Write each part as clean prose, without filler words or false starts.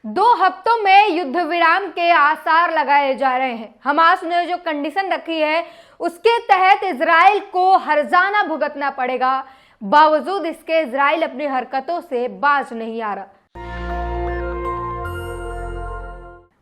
2 हफ्तों में युद्ध विराम के आसार लगाए जा रहे हैं। हमास ने जो कंडीशन रखी है उसके तहत इजराइल को हर्जाना भुगतना पड़ेगा। बावजूद इसके इजराइल अपनी हरकतों से बाज नहीं आ रहा।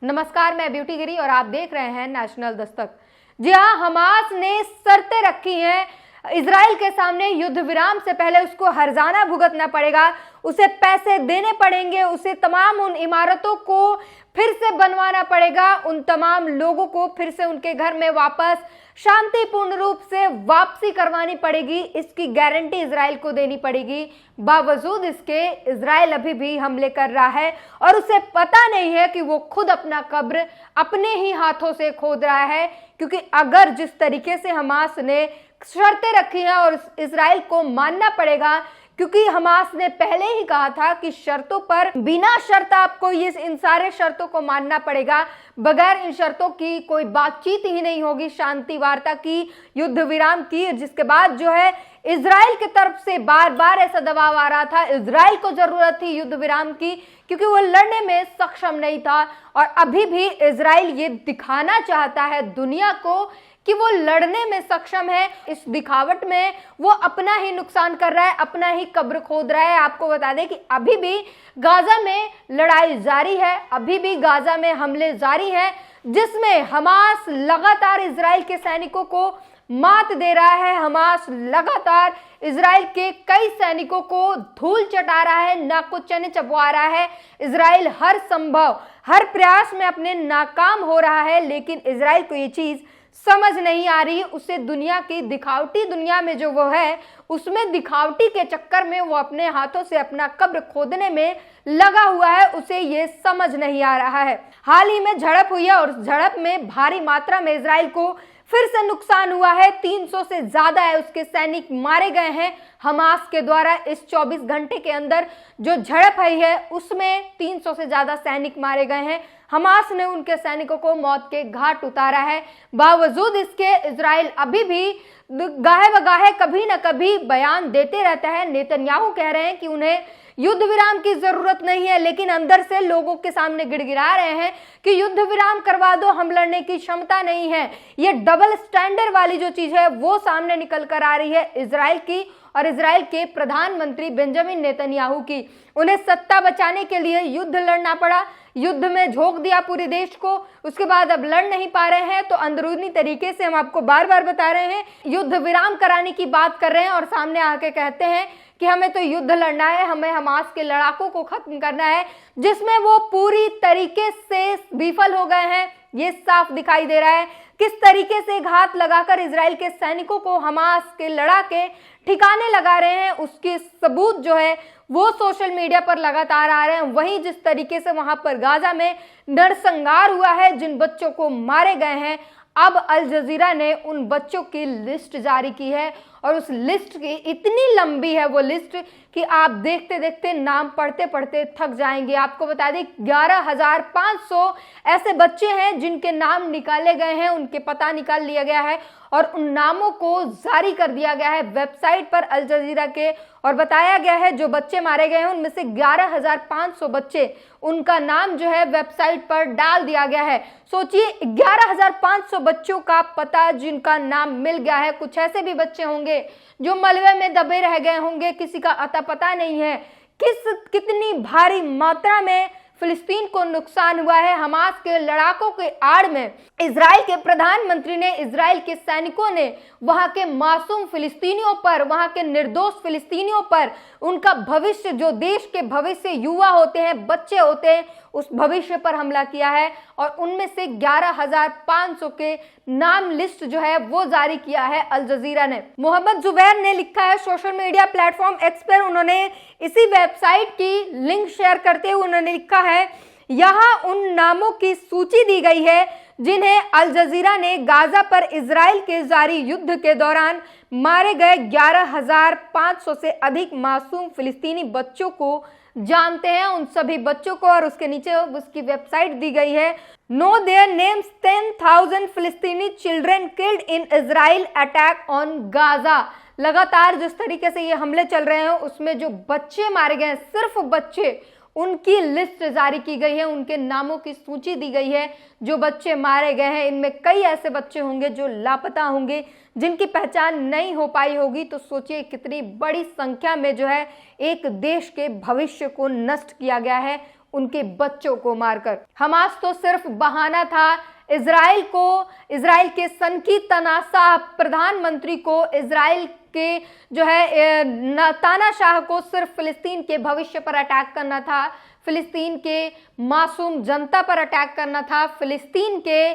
नमस्कार, मैं ब्यूटी गिरी और आप देख रहे हैं नेशनल दस्तक। जी हाँ, हमास ने शर्तें रखी हैं इजराइल के सामने। युद्ध विराम से पहले उसको हर्जाना भुगतना पड़ेगा, उसे पैसे देने पड़ेंगे, उसे तमाम उन इमारतों को फिर से बनवाना पड़ेगा, उन तमाम लोगों को फिर से उनके घर में वापस शांतिपूर्ण रूप से वापसी करवानी पड़ेगी। इसकी गारंटी इजराइल को देनी पड़ेगी। बावजूद इसके इजराइल अभी भी हमले कर रहा है और उसे पता नहीं है कि वो खुद अपना कब्र अपने ही हाथों से खोद रहा है। क्योंकि अगर जिस तरीके से हमास ने शर्तें रखी हैं और इजराइल को मानना पड़ेगा, क्योंकि हमास ने पहले ही कहा था कि शर्तों पर बिना शर्त आपको इन सारे शर्तों को मानना पड़ेगा। बगैर इन शर्तों की कोई बातचीत ही नहीं होगी, शांति वार्ता की, युद्ध विराम की। जिसके बाद जो है इजराइल की तरफ से बार बार ऐसा दबाव आ रहा था। इजराइल को जरूरत थी युद्ध विराम की, क्योंकि वो लड़ने में सक्षम नहीं था। और अभी भी इजराइल ये दिखाना चाहता है दुनिया को कि वो लड़ने में सक्षम है। इस दिखावट में वो अपना ही नुकसान कर रहा है, अपना ही कब्र खोद रहा है। आपको बता दें कि अभी भी गाजा में लड़ाई जारी है, अभी भी गाजा में हमले जारी हैं, जिसमें हमास लगातार इजराइल के सैनिकों को मात दे रहा है। हमास लगातार इजराइल के कई सैनिकों को धूल चटा रहा है, नाक को चने चबवा रहा है। इजराइल हर संभव हर प्रयास में अपने नाकाम हो रहा है, लेकिन इजराइल को ये चीज समझ नहीं आ रही। उसे दुनिया की दिखावटी दुनिया में जो वो है, उसमें दिखावटी के चक्कर में वो अपने हाथों से अपना कब्र खोदने में लगा हुआ है। उसे ये समझ नहीं आ रहा है। हाल ही में झड़प हुई है और उस झड़प में भारी मात्रा में इजराइल को फिर से नुकसान हुआ है। 300 से ज्यादा है उसके सैनिक मारे गए हैं हमास के द्वारा। इस 24 घंटे के अंदर जो झड़प हुई है उसमें 300 से ज्यादा सैनिक मारे गए हैं। हमास ने उनके सैनिकों को मौत के घाट उतारा है। बावजूद इसके इजराइल अभी भी गाहे बगाहे कभी न कभी बयान देते रहता है। नेतन्याहू कह रहे हैं कि उन्हें युद्ध विराम की जरूरत नहीं है, लेकिन अंदर से लोगों के सामने गिड़गिड़ा रहे हैं कि युद्ध विराम करवा दो, हम लड़ने की क्षमता नहीं है। ये डबल स्टैंडर्ड वाली जो चीज है वो सामने निकल कर आ रही है इजराइल की और इजराइल के प्रधानमंत्री बेंजामिन नेतन्याहू की। उन्हें सत्ता बचाने के लिए युद्ध लड़ना पड़ा, युद्ध में झोंक दिया पूरे देश को। उसके बाद अब लड़ नहीं पा रहे हैं, तो अंदरूनी तरीके से हम आपको बार बार बता रहे हैं, युद्ध विराम कराने की बात कर रहे हैं और सामने आके कहते हैं कि हमें तो युद्ध लड़ना है, हमें हमास के लड़ाकों को खत्म करना है, जिसमें वो पूरी तरीके से विफल हो गए हैं। ये साफ दिखाई दे रहा है किस तरीके से घात लगाकर इजराइल के सैनिकों को हमास के लड़ाके ठिकाने लगा रहे हैं। उसके सबूत जो है वो सोशल मीडिया पर लगातार आ रहे हैं। वहीं जिस तरीके से वहां पर गाजा में नरसंहार हुआ है, जिन बच्चों को मारे गए हैं, अब अल जजीरा ने उन बच्चों की लिस्ट जारी की है और उस लिस्ट की इतनी लंबी है वो लिस्ट कि आप देखते देखते नाम पढ़ते पढ़ते थक जाएंगे। आपको बता दें 11,500 ऐसे बच्चे हैं जिनके नाम निकाले गए हैं, उनके पता निकाल लिया गया है और उन नामों को जारी कर दिया गया है वेबसाइट पर अल जजीरा के। और बताया गया है जो बच्चे मारे गए हैं उनमें से 11,500 बच्चे, उनका नाम जो है वेबसाइट पर डाल दिया गया है। सोचिए 11,500 बच्चों का पता जिनका नाम मिल गया है। कुछ ऐसे भी बच्चे होंगे जो मलबे में दबे रह गए होंगे, किसी का अता पता नहीं है। कितनी भारी मात्रा में फिलिस्तीन को नुकसान हुआ है हमास के लड़ाकों के आड़ में। इजराइल के प्रधानमंत्री ने, इजराइल के सैनिकों ने वहां के मासूम फिलिस्तीनियों पर, वहां के निर्दोष फिलिस्तीनियों पर, उनका भविष्य, जो देश के भविष्य युवा होते हैं, बच्चे होते हैं, उस भविष्य पर हमला किया है। और उनमें से 11,500 के नाम लिस्ट जो है वो जारी किया है अल जजीरा ने। मोहम्मद जुबैर ने लिखा है सोशल मीडिया प्लेटफॉर्म एक्स पर, उन्होंने इसी वेबसाइट की लिंक शेयर करते हुए उन्होंने लिखा है, यहाँ उन नामों की सूची दी गई है जिन्हें अल जजीरा ने गाजा पर इजराइल के जारी युद्ध के दौरान मारे गए 11,500 से अधिक मासूम फिलिस्तीनी बच्चों को जानते हैं, उन सभी बच्चों को। और उसके नीचे उसकी वेबसाइट दी गई है, नो देयर नेम्स 10,000 फिलिस्तीनी children killed in Israel attack on Gaza. लगातार जिस तरीके से ये हमले चल रहे हैं उसमें जो बच्चे मारे गए हैं, सिर्फ बच्चे, उनकी लिस्ट जारी की गई है, उनके नामों की सूची दी गई है। जो बच्चे मारे गए हैं इनमें कई ऐसे बच्चे होंगे जो लापता होंगे, जिनकी पहचान नहीं हो पाई होगी। तो सोचिए कितनी बड़ी संख्या में जो है एक देश के भविष्य को नष्ट किया गया है उनके बच्चों को मारकर। हमास तो सिर्फ बहाना था इजराइल के सनकी तनाशाह प्रधानमंत्री को, इजराइल के जो है तानाशाह को सिर्फ फिलिस्तीन के भविष्य पर अटैक करना था, फिलिस्तीन के मासूम जनता पर अटैक करना था, फिलिस्तीन के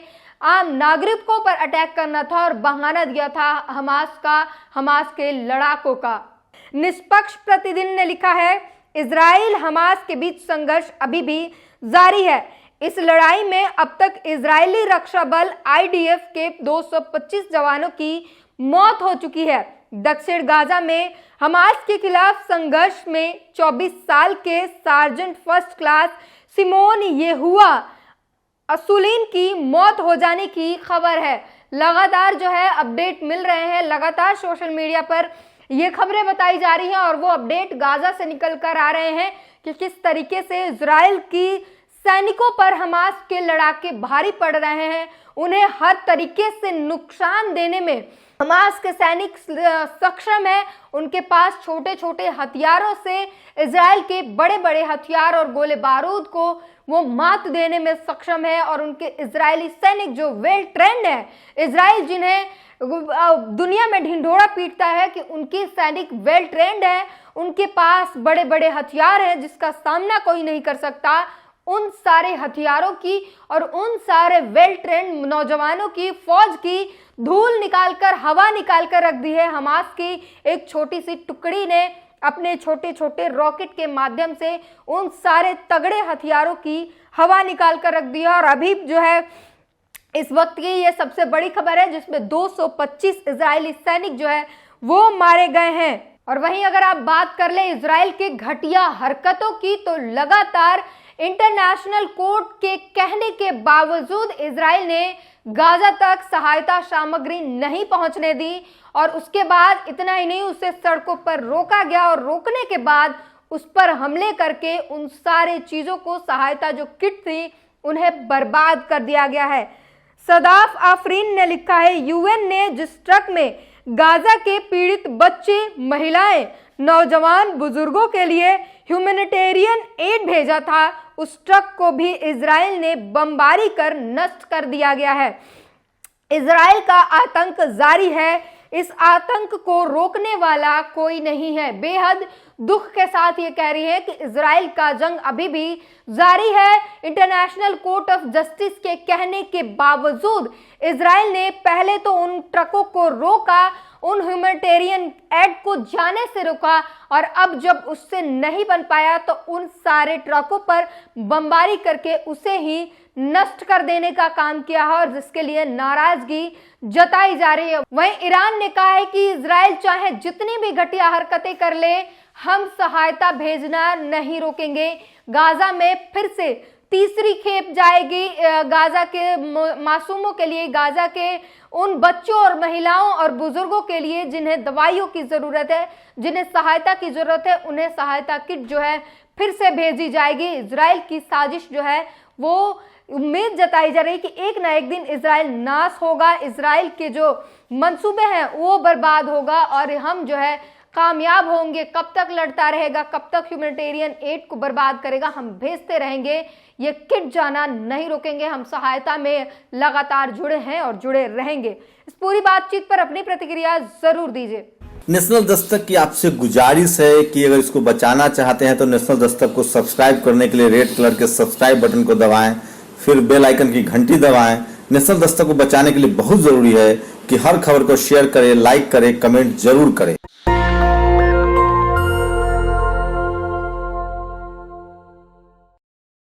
आम नागरिकों पर अटैक करना था और बहाना दिया था हमास के लड़ाकों का। निष्पक्ष प्रतिदिन ने लिखा है, इजराइल हमास के बीच संघर्ष अभी भी जारी है। इस लड़ाई में अब तक इजरायली रक्षा बल IDF के 225 जवानों की मौत हो चुकी है। दक्षिण गाजा में हमास के खिलाफ संघर्ष में 24 साल के सार्जेंट फर्स्ट क्लास सिमोन येहुआ असुलिन की मौत हो जाने की खबर है। लगातार जो है अपडेट मिल रहे हैं, लगातार सोशल मीडिया पर ये खबरें बताई जा रही हैं और वो अपडेट गाजा से निकल कर आ रहे हैं कि किस तरीके से इजराइल की सैनिकों पर हमास के लड़ाके भारी पड़ रहे हैं। उन्हें हर तरीके से नुकसान देने में हमास के सैनिक सक्षम है। उनके पास छोटे छोटे हथियारों से इजराइल के बड़े बड़े हथियार और गोले बारूद को वो मात देने में सक्षम है। और उनके इजरायली सैनिक जो वेल ट्रेंड है, इजराइल जिन्हें दुनिया में ढिंढोरा पीटता है कि उनकी सैनिक वेल ट्रेंड है, उनके पास बड़े बड़े हथियार हैं जिसका सामना कोई नहीं कर सकता। उन सारे हथियारों की और उन सारे वेल ट्रेंड नौजवानों की फौज की धूल निकालकर, हवा निकालकर रख दी है हमास की एक छोटी सी टुकड़ी ने। अपने छोटे छोटे रॉकेट के माध्यम से उन सारे तगड़े हथियारों की हवा निकालकर रख दी है। और अभी जो है इस वक्त की ये सबसे बड़ी खबर है जिसमें 225 इजरायली सैनिक जो है वो मारे गए हैं। और वहीं अगर आप बात कर ले इजराइल के घटिया हरकतों की, तो लगातार इंटरनेशनल कोर्ट के कहने के बावजूद इजराइल ने गाजा तक सहायता सामग्री नहीं पहुंचने दी। और उसके बाद इतना ही नहीं, उसे सड़कों पर रोका गया और रोकने के बाद उस पर हमले करके उन सारे चीजों को, सहायता जो किट थी, उन्हें बर्बाद कर दिया गया है। सदाफ आफरीन ने लिखा है, UN ने जिस ट्रक में गाजा के पीड़ित बच्चे, महिलाएं, नौजवान, बुजुर्गों के लिए ह्यूमैनिटेरियन एड भेजा था, उस ट्रक को भी इजराइल ने बमबारी कर नष्ट कर दिया गया है। इजराइल का आतंक जारी है, इस आतंक को रोकने वाला कोई नहीं है। बेहद दुख के साथ ये कह रही है कि इजराइल का जंग अभी भी जारी है। इंटरनेशनल कोर्ट ऑफ जस्टिस के कहने के बावजूद इजराइल ने पहले तो उन ट्रकों को रोका, उन ह्यूमैनिटेरियन एड को जाने से रोका, और अब जब उससे नहीं बन पाया तो उन सारे ट्रकों पर बमबारी करके उसे ही नष्ट कर देने का काम किया है, और जिसके लिए नाराजगी जताई जा रही है। वहीं ईरान ने कहा है कि इजराइल चाहे जितनी भी घटिया हरकतें कर ले, हम सहायता भेजना नहीं रोकेंगे। गाजा में फिर से तीसरी खेप जाएगी गाजा के मासूमों के लिए, गाजा के उन बच्चों और महिलाओं और बुजुर्गों के लिए जिन्हें दवाइयों की जरूरत है, जिन्हें सहायता की जरूरत है, उन्हें सहायता किट जो है फिर से भेजी जाएगी। इजराइल की साजिश जो है वो उम्मीद जताई जा रही है कि एक ना एक दिन इजराइल नाश होगा, इजराइल के जो मंसूबे हैं वो बर्बाद होगा और हम जो है कामयाब होंगे। कब तक लड़ता रहेगा, कब तक ह्यूमैनिटेरियन एड को बर्बाद करेगा, हम भेजते रहेंगे, ये किट जाना नहीं रोकेंगे। हम सहायता में लगातार जुड़े हैं और जुड़े रहेंगे। इस पूरी बातचीत पर अपनी प्रतिक्रिया जरूर दीजिए। नेशनल दस्तक की आपसे गुजारिश है कि अगर इसको बचाना चाहते हैं तो नेशनल दस्तक को सब्सक्राइब करने के लिए रेड कलर के सब्सक्राइब बटन को दबाएं, फिर बेल आइकन की घंटी दबाएं। नेशनल दस्तक को बचाने के लिए बहुत जरूरी है कि हर खबर को शेयर करें, लाइक करें, कमेंट जरूर करें।